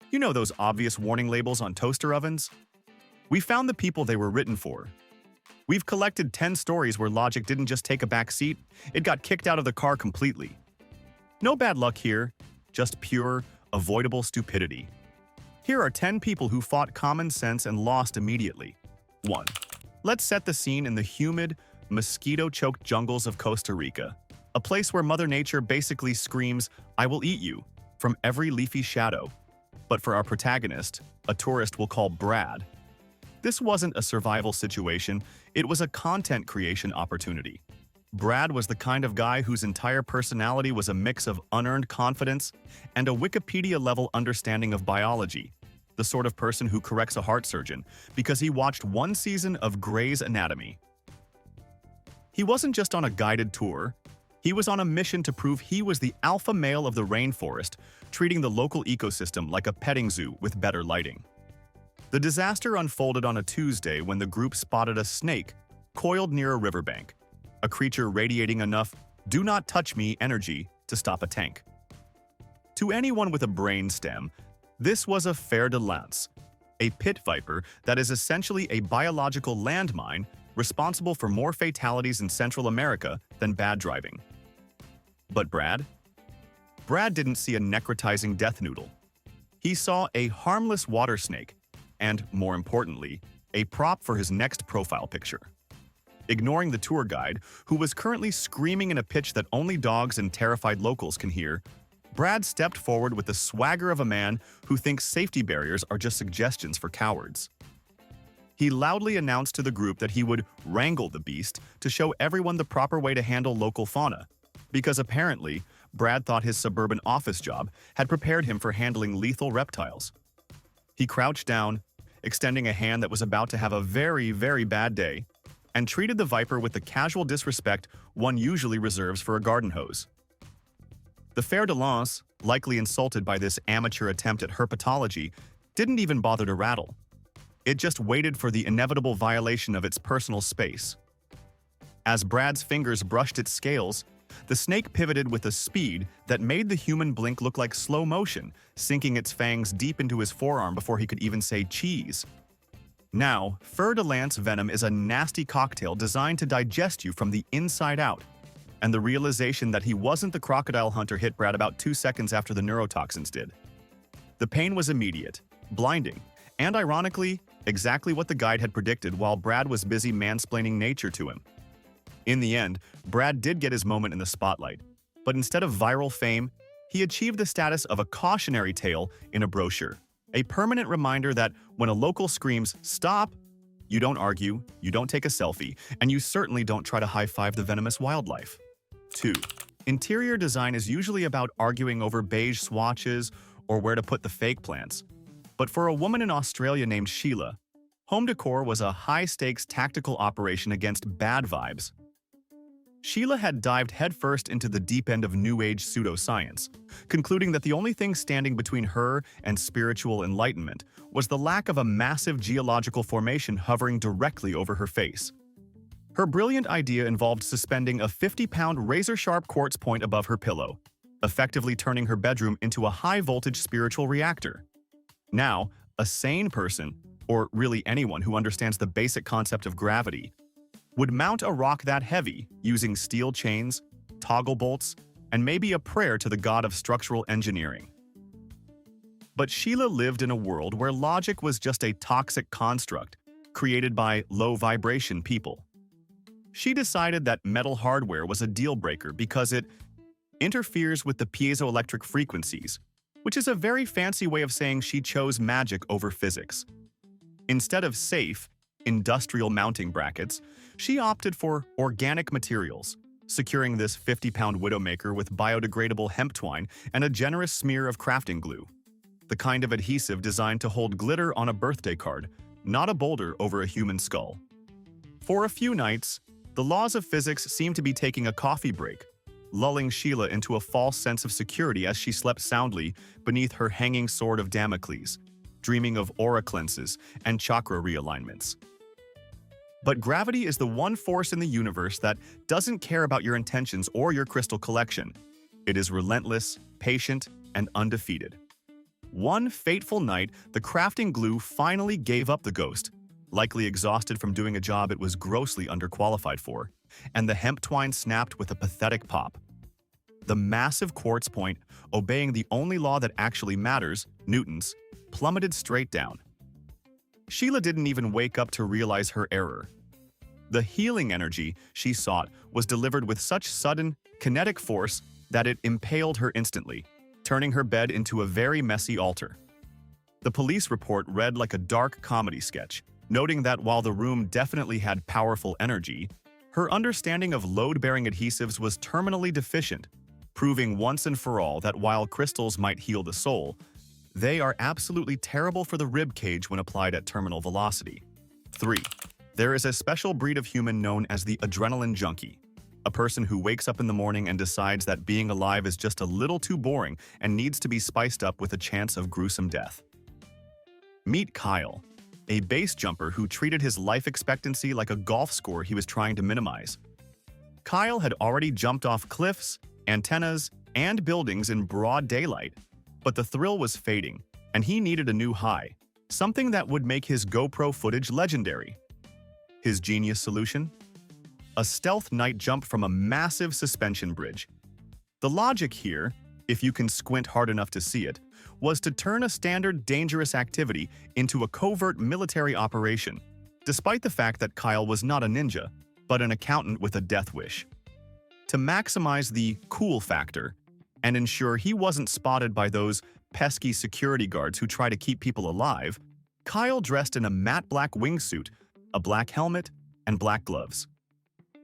You know those obvious warning labels on toaster ovens? We found the people they were written for. We've collected 10 stories where logic didn't just take a back seat, it got kicked out of the car completely. No bad luck here, just pure, avoidable stupidity. Here are 10 people who fought common sense and lost immediately. 1. Let's set the scene in the humid, mosquito-choked jungles of Costa Rica, a place where Mother Nature basically screams, "I will eat you," from every leafy shadow. But for our protagonist, a tourist we'll call Brad, this wasn't a survival situation, it was a content creation opportunity. Brad was the kind of guy whose entire personality was a mix of unearned confidence and a Wikipedia-level understanding of biology, the sort of person who corrects a heart surgeon because he watched one season of Grey's Anatomy. He wasn't just on a guided tour, he was on a mission to prove he was the alpha male of the rainforest, treating the local ecosystem like a petting zoo with better lighting. The disaster unfolded on a Tuesday when the group spotted a snake coiled near a riverbank, a creature radiating enough "do not touch me" energy to stop a tank. To anyone with a brain stem, this was a fer de lance, a pit viper that is essentially a biological landmine responsible for more fatalities in Central America than bad driving. But Brad? Brad didn't see a necrotizing death noodle. He saw a harmless water snake, and, more importantly, a prop for his next profile picture. Ignoring the tour guide, who was currently screaming in a pitch that only dogs and terrified locals can hear, Brad stepped forward with the swagger of a man who thinks safety barriers are just suggestions for cowards. He loudly announced to the group that he would wrangle the beast to show everyone the proper way to handle local fauna, because apparently, Brad thought his suburban office job had prepared him for handling lethal reptiles. He crouched down, extending a hand that was about to have a very, very bad day, and treated the viper with the casual disrespect one usually reserves for a garden hose. The fer de lance, likely insulted by this amateur attempt at herpetology, didn't even bother to rattle. It just waited for the inevitable violation of its personal space. As Brad's fingers brushed its scales, the snake pivoted with a speed that made the human blink look like slow motion, sinking its fangs deep into his forearm before he could even say cheese. Now, fer de lance venom is a nasty cocktail designed to digest you from the inside out, and the realization that he wasn't the crocodile hunter hit Brad about 2 seconds after the neurotoxins did. The pain was immediate, blinding, and ironically, exactly what the guide had predicted while Brad was busy mansplaining nature to him. In the end, Brad did get his moment in the spotlight, but instead of viral fame, he achieved the status of a cautionary tale in a brochure, a permanent reminder that when a local screams, "Stop!" you don't argue, you don't take a selfie, and you certainly don't try to high-five the venomous wildlife. 2. Interior design is usually about arguing over beige swatches or where to put the fake plants. But for a woman in Australia named Sheila, home decor was a high-stakes tactical operation against bad vibes. Sheila had dived headfirst into the deep end of New Age pseudoscience, concluding that the only thing standing between her and spiritual enlightenment was the lack of a massive geological formation hovering directly over her face. Her brilliant idea involved suspending a 50-pound razor-sharp quartz point above her pillow, effectively turning her bedroom into a high-voltage spiritual reactor. Now, a sane person, or really anyone who understands the basic concept of gravity, would mount a rock that heavy using steel chains, toggle bolts, and maybe a prayer to the god of structural engineering. But Sheila lived in a world where logic was just a toxic construct created by low-vibration people. She decided that metal hardware was a deal-breaker because it interferes with the piezoelectric frequencies, which is a very fancy way of saying she chose magic over physics. Instead of safe, industrial mounting brackets, she opted for organic materials, securing this 50-pound widowmaker with biodegradable hemp twine and a generous smear of crafting glue, the kind of adhesive designed to hold glitter on a birthday card, not a boulder over a human skull. For a few nights, the laws of physics seemed to be taking a coffee break, lulling Sheila into a false sense of security as she slept soundly beneath her hanging sword of Damocles, dreaming of aura cleanses and chakra realignments. But gravity is the one force in the universe that doesn't care about your intentions or your crystal collection. It is relentless, patient, and undefeated. One fateful night, the crafting glue finally gave up the ghost, likely exhausted from doing a job it was grossly underqualified for, and the hemp twine snapped with a pathetic pop. The massive quartz point, obeying the only law that actually matters, Newton's, plummeted straight down. Sheila didn't even wake up to realize her error. The healing energy she sought was delivered with such sudden, kinetic force that it impaled her instantly, turning her bed into a very messy altar. The police report read like a dark comedy sketch, noting that while the room definitely had powerful energy, her understanding of load-bearing adhesives was terminally deficient, proving once and for all that while crystals might heal the soul, they are absolutely terrible for the rib cage when applied at terminal velocity. 3. There is a special breed of human known as the adrenaline junkie, a person who wakes up in the morning and decides that being alive is just a little too boring and needs to be spiced up with a chance of gruesome death. Meet Kyle, a base jumper who treated his life expectancy like a golf score he was trying to minimize. Kyle had already jumped off cliffs, antennas, and buildings in broad daylight, but the thrill was fading, and he needed a new high, something that would make his GoPro footage legendary. His genius solution? A stealth night jump from a massive suspension bridge. The logic here, if you can squint hard enough to see it, was to turn a standard dangerous activity into a covert military operation, despite the fact that Kyle was not a ninja, but an accountant with a death wish. To maximize the cool factor and ensure he wasn't spotted by those pesky security guards who try to keep people alive, Kyle dressed in a matte black wingsuit, a black helmet, and black gloves.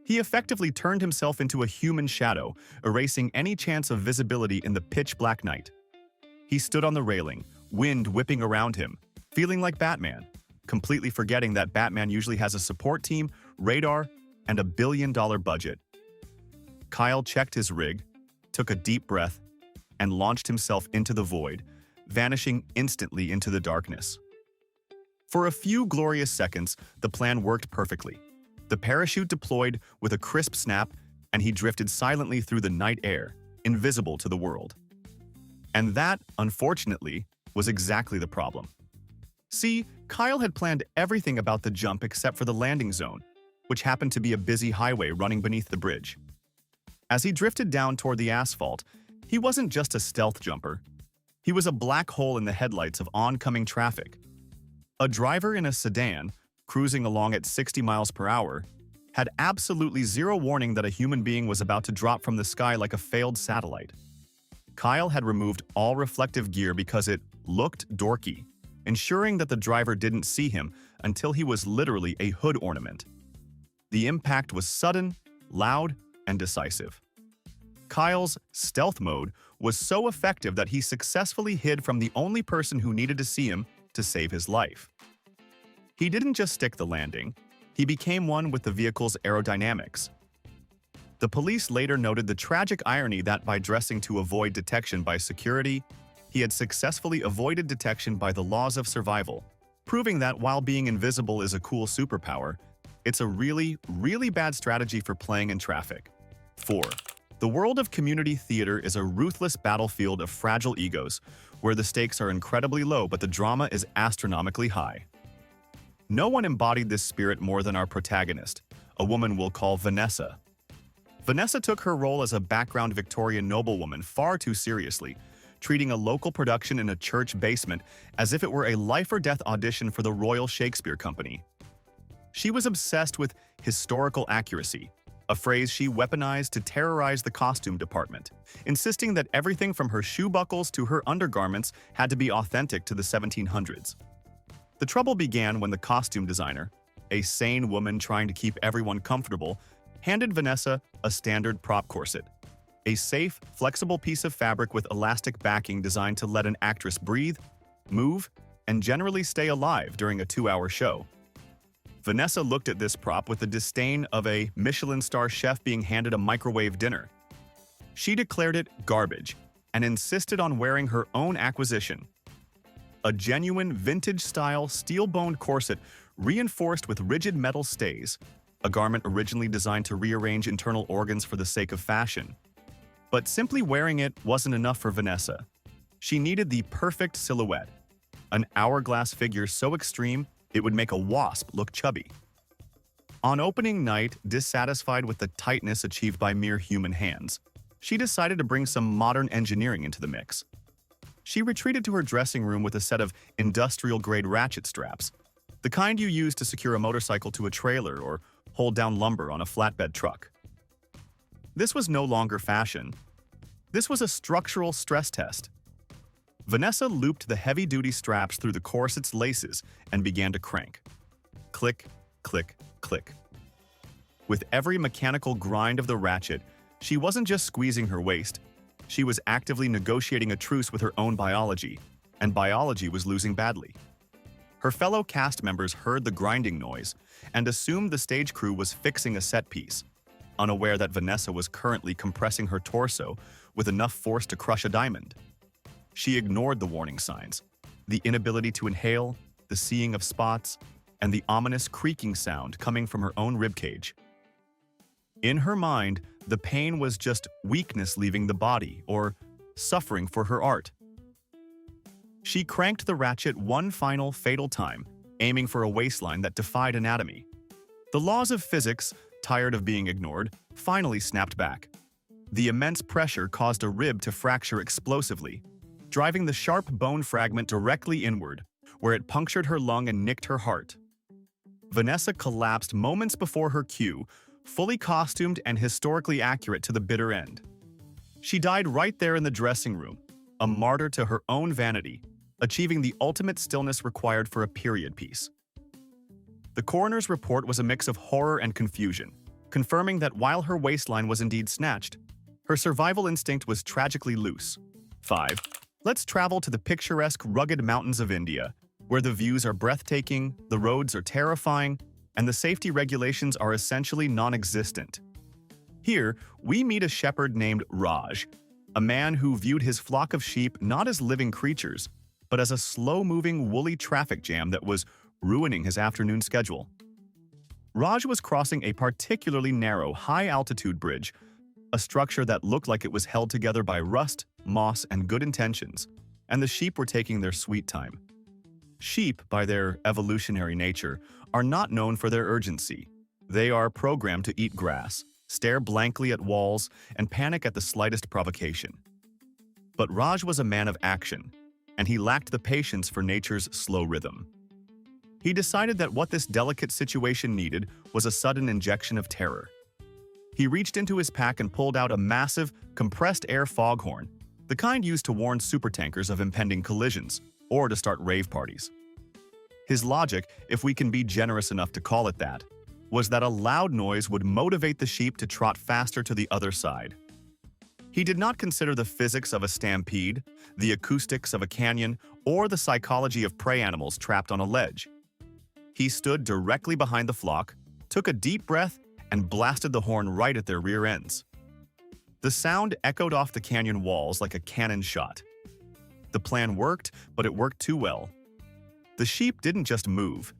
He effectively turned himself into a human shadow, erasing any chance of visibility in the pitch-black night. He stood on the railing, wind whipping around him, feeling like Batman, completely forgetting that Batman usually has a support team, radar, and a billion-dollar budget. Kyle checked his rig, took a deep breath, and launched himself into the void, vanishing instantly into the darkness. For a few glorious seconds, the plan worked perfectly. The parachute deployed with a crisp snap, and he drifted silently through the night air, invisible to the world. And that, unfortunately, was exactly the problem. See, Kyle had planned everything about the jump except for the landing zone, which happened to be a busy highway running beneath the bridge. As he drifted down toward the asphalt, he wasn't just a stealth jumper. He was a black hole in the headlights of oncoming traffic. A driver in a sedan, cruising along at 60 miles per hour, had absolutely zero warning that a human being was about to drop from the sky like a failed satellite. Kyle had removed all reflective gear because it looked dorky, ensuring that the driver didn't see him until he was literally a hood ornament. The impact was sudden, loud, and decisive. Kyle's stealth mode was so effective that he successfully hid from the only person who needed to see him to save his life. He didn't just stick the landing, he became one with the vehicle's aerodynamics. The police later noted the tragic irony that by dressing to avoid detection by security, he had successfully avoided detection by the laws of survival, proving that while being invisible is a cool superpower, it's a really, really bad strategy for playing in traffic. 4. The world of community theater is a ruthless battlefield of fragile egos, where the stakes are incredibly low but the drama is astronomically high. No one embodied this spirit more than our protagonist, a woman we'll call Vanessa. Vanessa took her role as a background Victorian noblewoman far too seriously, treating a local production in a church basement as if it were a life-or-death audition for the Royal Shakespeare Company. She was obsessed with historical accuracy, a phrase she weaponized to terrorize the costume department, insisting that everything from her shoe buckles to her undergarments had to be authentic to the 1700s. The trouble began when the costume designer, a sane woman trying to keep everyone comfortable, handed Vanessa a standard prop corset, a safe, flexible piece of fabric with elastic backing designed to let an actress breathe, move, and generally stay alive during a 2-hour show. Vanessa looked at this prop with the disdain of a Michelin star chef being handed a microwave dinner. She declared it garbage and insisted on wearing her own acquisition, a genuine vintage-style steel-boned corset reinforced with rigid metal stays, a garment originally designed to rearrange internal organs for the sake of fashion. But simply wearing it wasn't enough for Vanessa. She needed the perfect silhouette, an hourglass figure so extreme it would make a wasp look chubby. On opening night, dissatisfied with the tightness achieved by mere human hands, she decided to bring some modern engineering into the mix. She retreated to her dressing room with a set of industrial-grade ratchet straps, the kind you use to secure a motorcycle to a trailer or hold down lumber on a flatbed truck. This was no longer fashion. This was a structural stress test. Vanessa looped the heavy-duty straps through the corset's laces and began to crank. Click, click, click. With every mechanical grind of the ratchet, she wasn't just squeezing her waist. She was actively negotiating a truce with her own biology, and biology was losing badly. Her fellow cast members heard the grinding noise and assumed the stage crew was fixing a set piece, unaware that Vanessa was currently compressing her torso with enough force to crush a diamond. She ignored the warning signs, the inability to inhale, the seeing of spots, and the ominous creaking sound coming from her own ribcage. In her mind, the pain was just weakness leaving the body or suffering for her art. She cranked the ratchet one final fatal time, aiming for a waistline that defied anatomy. The laws of physics, tired of being ignored, finally snapped back. The immense pressure caused a rib to fracture explosively, driving the sharp bone fragment directly inward, where it punctured her lung and nicked her heart. Vanessa collapsed moments before her cue, fully costumed and historically accurate to the bitter end. She died right there in the dressing room, a martyr to her own vanity, achieving the ultimate stillness required for a period piece. The coroner's report was a mix of horror and confusion, confirming that while her waistline was indeed snatched, her survival instinct was tragically loose. 5. Let's travel to the picturesque, rugged mountains of India, where the views are breathtaking, the roads are terrifying, and the safety regulations are essentially non-existent. Here, we meet a shepherd named Raj, a man who viewed his flock of sheep not as living creatures, but as a slow-moving, woolly traffic jam that was ruining his afternoon schedule. Raj was crossing a particularly narrow, high-altitude bridge, a structure that looked like it was held together by rust, moss, and good intentions, and the sheep were taking their sweet time. Sheep, by their evolutionary nature, are not known for their urgency. They are programmed to eat grass, stare blankly at walls, and panic at the slightest provocation. But Raj was a man of action, and he lacked the patience for nature's slow rhythm. He decided that what this delicate situation needed was a sudden injection of terror. He reached into his pack and pulled out a massive, compressed-air foghorn, the kind used to warn supertankers of impending collisions, or to start rave parties. His logic, if we can be generous enough to call it that, was that a loud noise would motivate the sheep to trot faster to the other side. He did not consider the physics of a stampede, the acoustics of a canyon, or the psychology of prey animals trapped on a ledge. He stood directly behind the flock, took a deep breath, and blasted the horn right at their rear ends. The sound echoed off the canyon walls like a cannon shot. The plan worked, but it worked too well. The sheep didn't just move.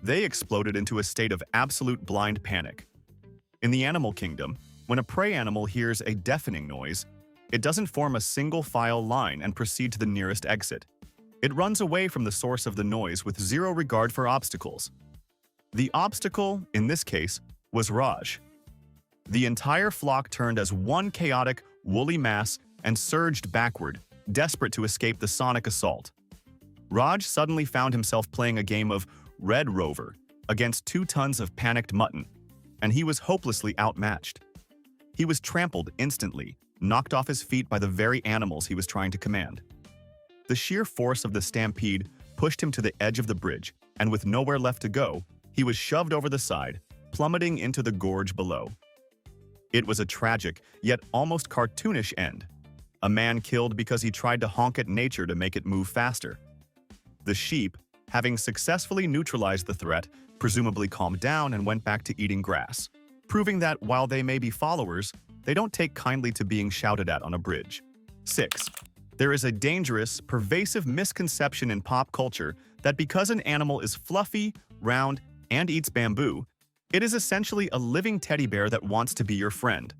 They exploded into a state of absolute blind panic. In the animal kingdom, when a prey animal hears a deafening noise, it doesn't form a single-file line and proceed to the nearest exit. It runs away from the source of the noise with zero regard for obstacles. The obstacle, in this case, was Raj. The entire flock turned as one chaotic, woolly mass and surged backward, desperate to escape the sonic assault. Raj suddenly found himself playing a game of Red Rover against 2 tons of panicked mutton, and he was hopelessly outmatched. He was trampled instantly, knocked off his feet by the very animals he was trying to command. The sheer force of the stampede pushed him to the edge of the bridge, and with nowhere left to go, he was shoved over the side, plummeting into the gorge below. It was a tragic, yet almost cartoonish end. A man killed because he tried to honk at nature to make it move faster. The sheep, having successfully neutralized the threat, presumably calmed down and went back to eating grass, proving that while they may be followers, they don't take kindly to being shouted at on a bridge. 6. There is a dangerous, pervasive misconception in pop culture that because an animal is fluffy, round, and eats bamboo, it is essentially a living teddy bear that wants to be your friend.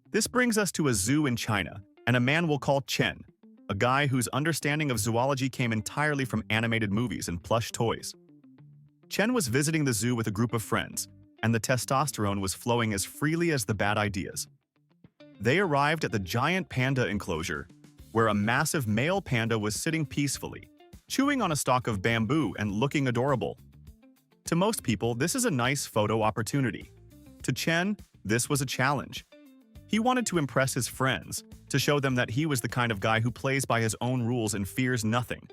This brings us to a zoo in China, and a man we'll call Chen. a guy whose understanding of zoology came entirely from animated movies and plush toys. Chen was visiting the zoo with a group of friends, and the testosterone was flowing as freely as the bad ideas. They arrived at the giant panda enclosure, where a massive male panda was sitting peacefully, chewing on a stalk of bamboo and looking adorable. To most people, this is a nice photo opportunity. To Chen, this was a challenge. He wanted to impress his friends, to show them that he was the kind of guy who plays by his own rules and fears nothing.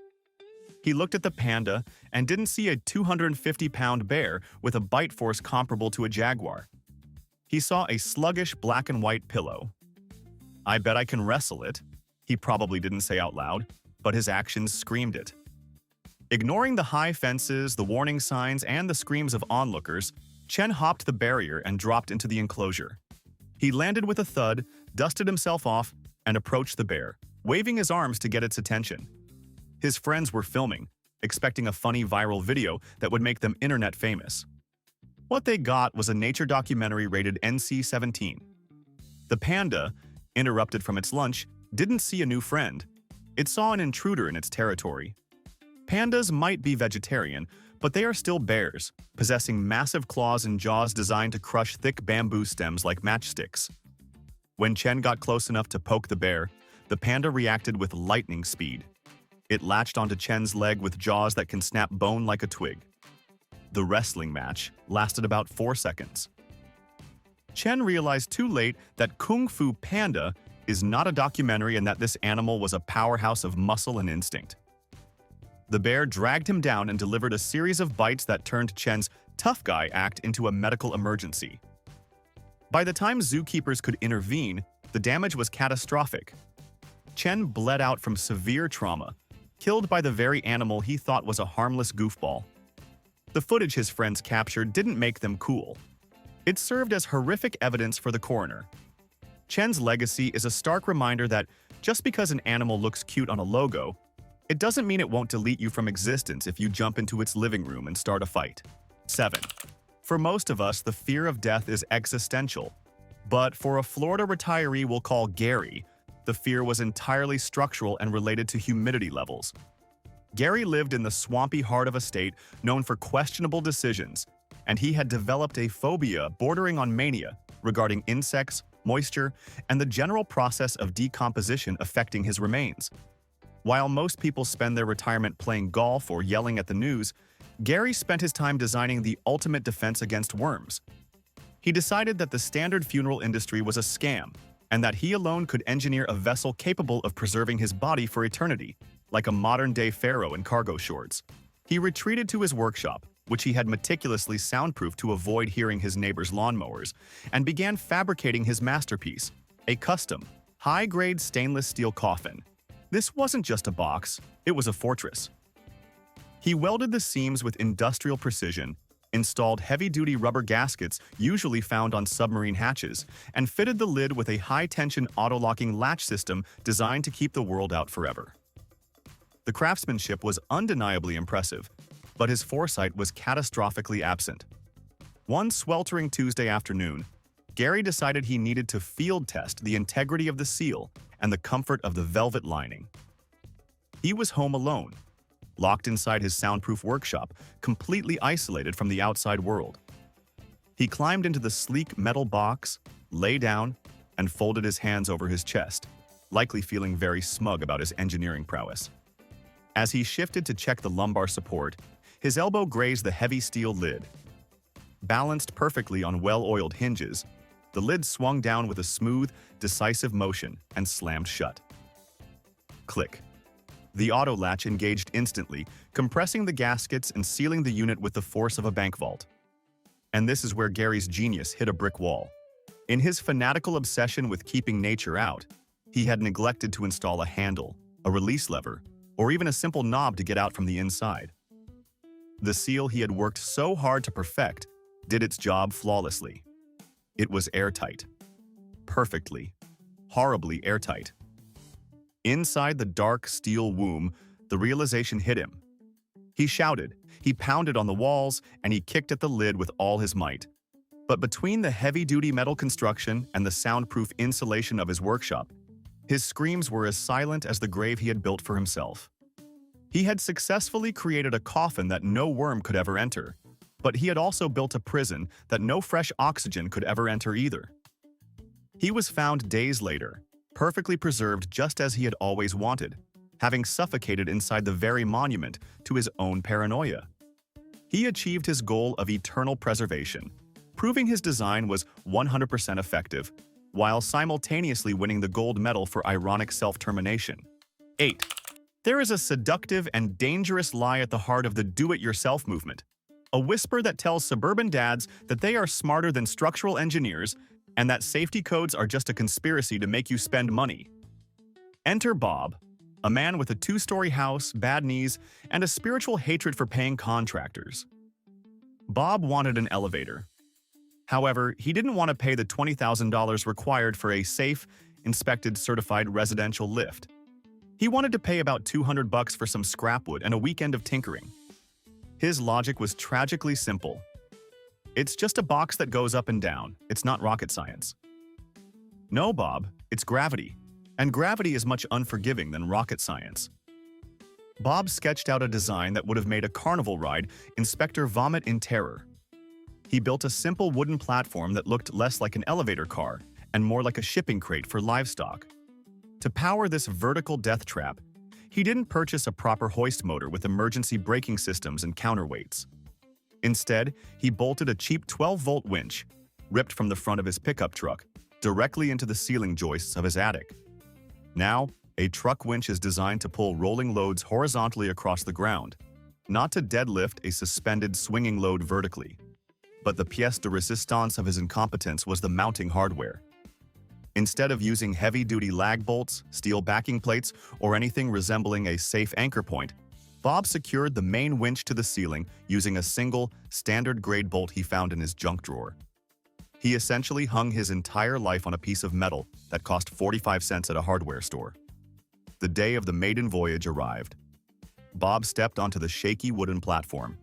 He looked at the panda and didn't see a 250-pound bear with a bite force comparable to a jaguar. He saw a sluggish black and white pillow. "I bet I can wrestle it," he probably didn't say out loud, but his actions screamed it. Ignoring the high fences, the warning signs, and the screams of onlookers, Chen hopped the barrier and dropped into the enclosure. He landed with a thud, dusted himself off, and approached the bear, waving his arms to get its attention. His friends were filming, expecting a funny viral video that would make them internet famous. What they got was a nature documentary rated NC-17. The panda, interrupted from its lunch, didn't see a new friend. It saw an intruder in its territory. Pandas might be vegetarian, but they are still bears, possessing massive claws and jaws designed to crush thick bamboo stems like matchsticks. When Chen got close enough to poke the bear, the panda reacted with lightning speed. It latched onto Chen's leg with jaws that can snap bone like a twig. The wrestling match lasted about 4 seconds. Chen realized too late that Kung Fu Panda is not a documentary and that this animal was a powerhouse of muscle and instinct. The bear dragged him down and delivered a series of bites that turned Chen's tough guy act into a medical emergency. By the time zookeepers could intervene, the damage was catastrophic. Chen bled out from severe trauma, killed by the very animal he thought was a harmless goofball. The footage his friends captured didn't make them cool. It served as horrific evidence for the coroner. Chen's legacy is a stark reminder that just because an animal looks cute on a logo, it doesn't mean it won't delete you from existence if you jump into its living room and start a fight. 7. For most of us, the fear of death is existential. But for a Florida retiree we'll call Gary, the fear was entirely structural and related to humidity levels. Gary lived in the swampy heart of a state known for questionable decisions, and he had developed a phobia bordering on mania regarding insects, moisture, and the general process of decomposition affecting his remains. While most people spend their retirement playing golf or yelling at the news, Gary spent his time designing the ultimate defense against worms. He decided that the standard funeral industry was a scam, and that he alone could engineer a vessel capable of preserving his body for eternity, like a modern-day pharaoh in cargo shorts. He retreated to his workshop, which he had meticulously soundproofed to avoid hearing his neighbors' lawnmowers, and began fabricating his masterpiece, a custom, high-grade stainless steel coffin. This wasn't just a box, it was a fortress. He welded the seams with industrial precision, installed heavy-duty rubber gaskets usually found on submarine hatches, and fitted the lid with a high-tension auto-locking latch system designed to keep the world out forever. The craftsmanship was undeniably impressive, but his foresight was catastrophically absent. One sweltering Tuesday afternoon, Gary decided he needed to field test the integrity of the seal and the comfort of the velvet lining. He was home alone, locked inside his soundproof workshop, completely isolated from the outside world. He climbed into the sleek metal box, lay down, and folded his hands over his chest, likely feeling very smug about his engineering prowess. As he shifted to check the lumbar support, his elbow grazed the heavy steel lid. Balanced perfectly on well-oiled hinges, the lid swung down with a smooth, decisive motion and slammed shut. Click. The auto latch engaged instantly, compressing the gaskets and sealing the unit with the force of a bank vault. And this is where Gary's genius hit a brick wall. In his fanatical obsession with keeping nature out, he had neglected to install a handle, a release lever, or even a simple knob to get out from the inside. The seal he had worked so hard to perfect did its job flawlessly. It was airtight. Perfectly, horribly airtight. Inside the dark steel womb, the realization hit him. He shouted, he pounded on the walls, and he kicked at the lid with all his might. But between the heavy-duty metal construction and the soundproof insulation of his workshop, His screams were as silent as the grave he had built for himself. He had successfully created a coffin that no worm could ever enter, but he had also built a prison that no fresh oxygen could ever enter either. He was found days later, perfectly preserved just as he had always wanted, having suffocated inside the very monument to his own paranoia. He achieved his goal of eternal preservation, proving his design was 100% effective, while simultaneously winning the gold medal for ironic self-termination. 8. There is a seductive and dangerous lie at the heart of the do-it-yourself movement. A whisper that tells suburban dads that they are smarter than structural engineers and that safety codes are just a conspiracy to make you spend money. Enter Bob, a man with a 2-story house, bad knees, and a spiritual hatred for paying contractors. Bob wanted an elevator. However, he didn't want to pay the $20,000 required for a safe, inspected, certified residential lift. He wanted to pay about $200 for some scrap wood and a weekend of tinkering. His logic was tragically simple. It's just a box that goes up and down. It's not rocket science. No, Bob, it's gravity. And gravity is much unforgiving than rocket science. Bob sketched out a design that would have made a carnival ride inspector vomit in terror. He built a simple wooden platform that looked less like an elevator car and more like a shipping crate for livestock. To power this vertical death trap, he didn't purchase a proper hoist motor with emergency braking systems and counterweights. Instead, he bolted a cheap 12-volt winch, ripped from the front of his pickup truck, directly into the ceiling joists of his attic. Now, a truck winch is designed to pull rolling loads horizontally across the ground, not to deadlift a suspended swinging load vertically. But the pièce de résistance of his incompetence was the mounting hardware. Instead of using heavy-duty lag bolts, steel backing plates, or anything resembling a safe anchor point, Bob secured the main winch to the ceiling using a single, standard-grade bolt he found in his junk drawer. He essentially hung his entire life on a piece of metal that cost 45 cents at a hardware store. The day of the maiden voyage arrived. Bob stepped onto the shaky wooden platform,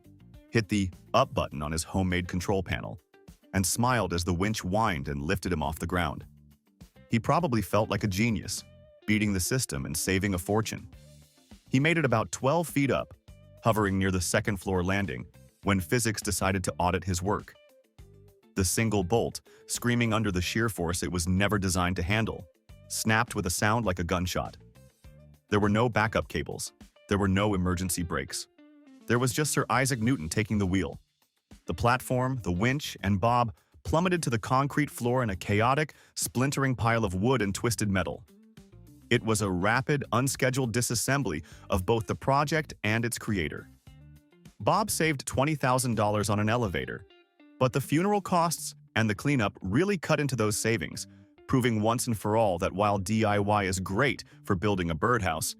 hit the up button on his homemade control panel, and smiled as the winch whined and lifted him off the ground. He probably felt like a genius, beating the system and saving a fortune. He made it about 12 feet up, hovering near the second-floor landing, when physics decided to audit his work. The single bolt, screaming under the shear force it was never designed to handle, snapped with a sound like a gunshot. There were no backup cables. There were no emergency brakes. There was just Sir Isaac Newton taking the wheel. The platform, the winch, and Bob plummeted to the concrete floor in a chaotic, splintering pile of wood and twisted metal. It was a rapid, unscheduled disassembly of both the project and its creator. Bob saved $20,000 on an elevator, but the funeral costs and the cleanup really cut into those savings, proving once and for all that while DIY is great for building a birdhouse,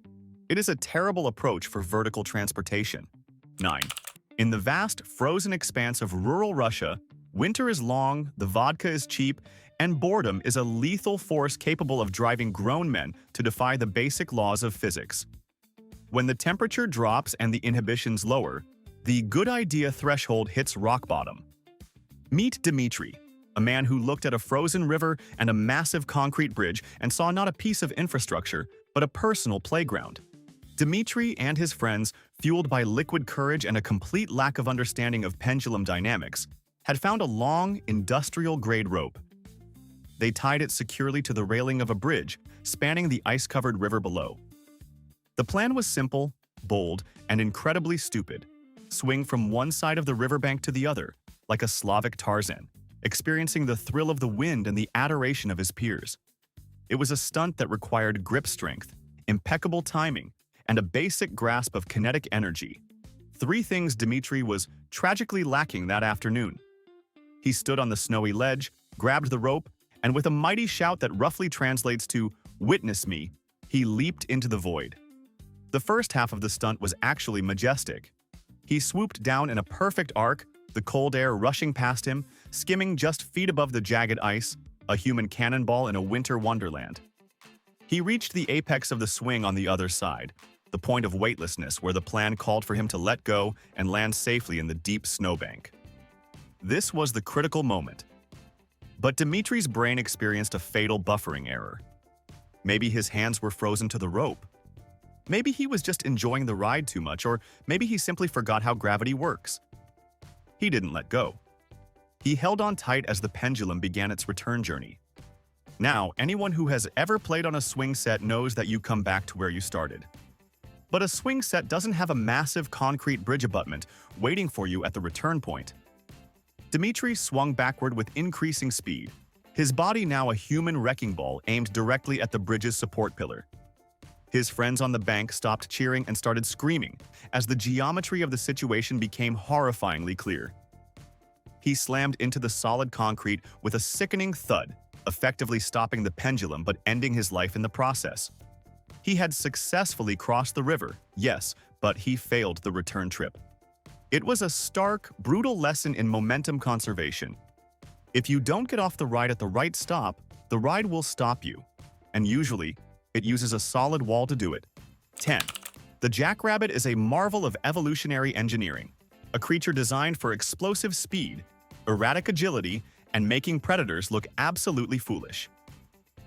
it is a terrible approach for vertical transportation. 9. In the vast, frozen expanse of rural Russia, winter is long, the vodka is cheap, and boredom is a lethal force capable of driving grown men to defy the basic laws of physics. When the temperature drops and the inhibitions lower, the good idea threshold hits rock bottom. Meet Dmitri, a man who looked at a frozen river and a massive concrete bridge and saw not a piece of infrastructure, but a personal playground. Dmitri and his friends, fueled by liquid courage and a complete lack of understanding of pendulum dynamics, had found a long, industrial-grade rope. They tied it securely to the railing of a bridge spanning the ice-covered river below. The plan was simple, bold, and incredibly stupid. Swing from one side of the riverbank to the other, like a Slavic Tarzan, experiencing the thrill of the wind and the adoration of his peers. It was a stunt that required grip strength, impeccable timing, and a basic grasp of kinetic energy. 3 things Dmitri was tragically lacking that afternoon. He stood on the snowy ledge, grabbed the rope, and with a mighty shout that roughly translates to "Witness me," he leaped into the void. The first half of the stunt was actually majestic. He swooped down in a perfect arc, the cold air rushing past him, skimming just feet above the jagged ice, a human cannonball in a winter wonderland. He reached the apex of the swing on the other side, the point of weightlessness where the plan called for him to let go and land safely in the deep snowbank. This was the critical moment. But Dmitri's brain experienced a fatal buffering error. Maybe his hands were frozen to the rope. Maybe he was just enjoying the ride too much, or maybe he simply forgot how gravity works. He didn't let go. He held on tight as the pendulum began its return journey. Now, anyone who has ever played on a swing set knows that you come back to where you started. But a swing set doesn't have a massive concrete bridge abutment waiting for you at the return point. Dmitri swung backward with increasing speed, his body now a human wrecking ball aimed directly at the bridge's support pillar. His friends on the bank stopped cheering and started screaming as the geometry of the situation became horrifyingly clear. He slammed into the solid concrete with a sickening thud, effectively stopping the pendulum but ending his life in the process. He had successfully crossed the river, yes, but he failed the return trip. It was a stark, brutal lesson in momentum conservation. If you don't get off the ride at the right stop, the ride will stop you. And usually, it uses a solid wall to do it. 10. The jackrabbit is a marvel of evolutionary engineering, a creature designed for explosive speed, erratic agility, and making predators look absolutely foolish.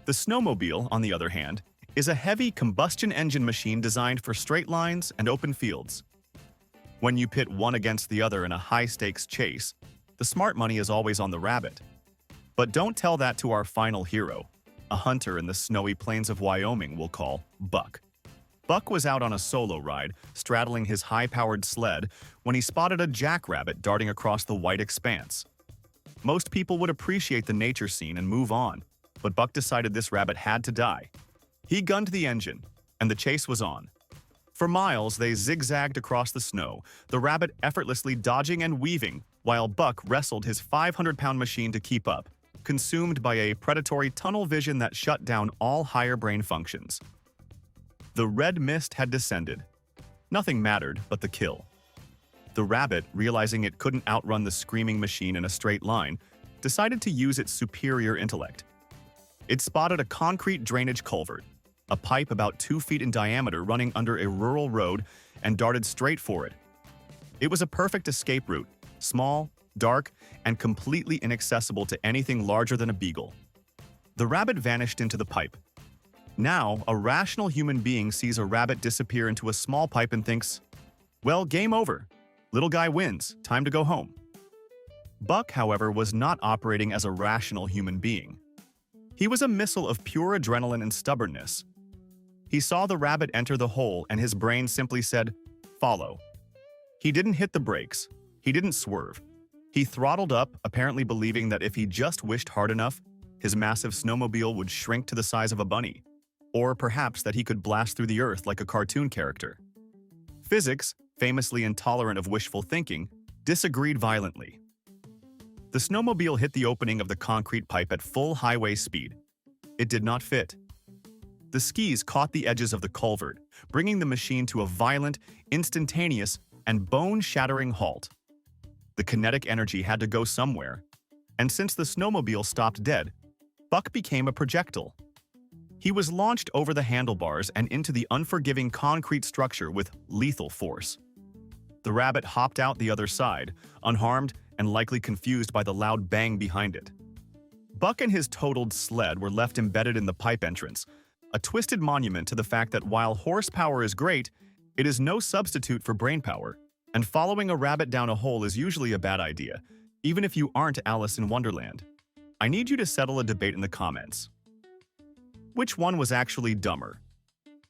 The snowmobile, on the other hand, is a heavy combustion engine machine designed for straight lines and open fields. When you pit one against the other in a high-stakes chase, the smart money is always on the rabbit. But don't tell that to our final hero, a hunter in the snowy plains of Wyoming we'll call Buck. Buck was out on a solo ride, straddling his high-powered sled, when he spotted a jackrabbit darting across the white expanse. Most people would appreciate the nature scene and move on, but Buck decided this rabbit had to die. He gunned the engine, and the chase was on. For miles, they zigzagged across the snow, the rabbit effortlessly dodging and weaving, while Buck wrestled his 500-pound machine to keep up, consumed by a predatory tunnel vision that shut down all higher brain functions. The red mist had descended. Nothing mattered but the kill. The rabbit, realizing it couldn't outrun the screaming machine in a straight line, decided to use its superior intellect. It spotted a concrete drainage culvert, a pipe about 2 feet in diameter running under a rural road, and darted straight for it. It was a perfect escape route, small, dark, and completely inaccessible to anything larger than a beagle. The rabbit vanished into the pipe. Now, a rational human being sees a rabbit disappear into a small pipe and thinks, well, game over. Little guy wins. Time to go home. Buck, however, was not operating as a rational human being. He was a missile of pure adrenaline and stubbornness. He saw the rabbit enter the hole and his brain simply said, follow. He didn't hit the brakes. He didn't swerve. He throttled up, apparently believing that if he just wished hard enough, his massive snowmobile would shrink to the size of a bunny. Or perhaps that he could blast through the earth like a cartoon character. Physics, famously intolerant of wishful thinking, disagreed violently. The snowmobile hit the opening of the concrete pipe at full highway speed. It did not fit. The skis caught the edges of the culvert, bringing the machine to a violent, instantaneous, and bone-shattering halt. The kinetic energy had to go somewhere, and since the snowmobile stopped dead, Buck became a projectile. He was launched over the handlebars and into the unforgiving concrete structure with lethal force. The rabbit hopped out the other side, unharmed and likely confused by the loud bang behind it. Buck and his totaled sled were left embedded in the pipe entrance, a twisted monument to the fact that while horsepower is great, it is no substitute for brainpower, and following a rabbit down a hole is usually a bad idea, even if you aren't Alice in Wonderland. I need you to settle a debate in the comments. Which one was actually dumber?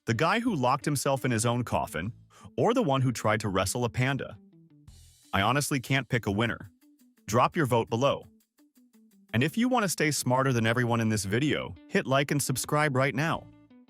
The guy who locked himself in his own coffin, or the one who tried to wrestle a panda? I honestly can't pick a winner. Drop your vote below. And if you want to stay smarter than everyone in this video, hit like and subscribe right now.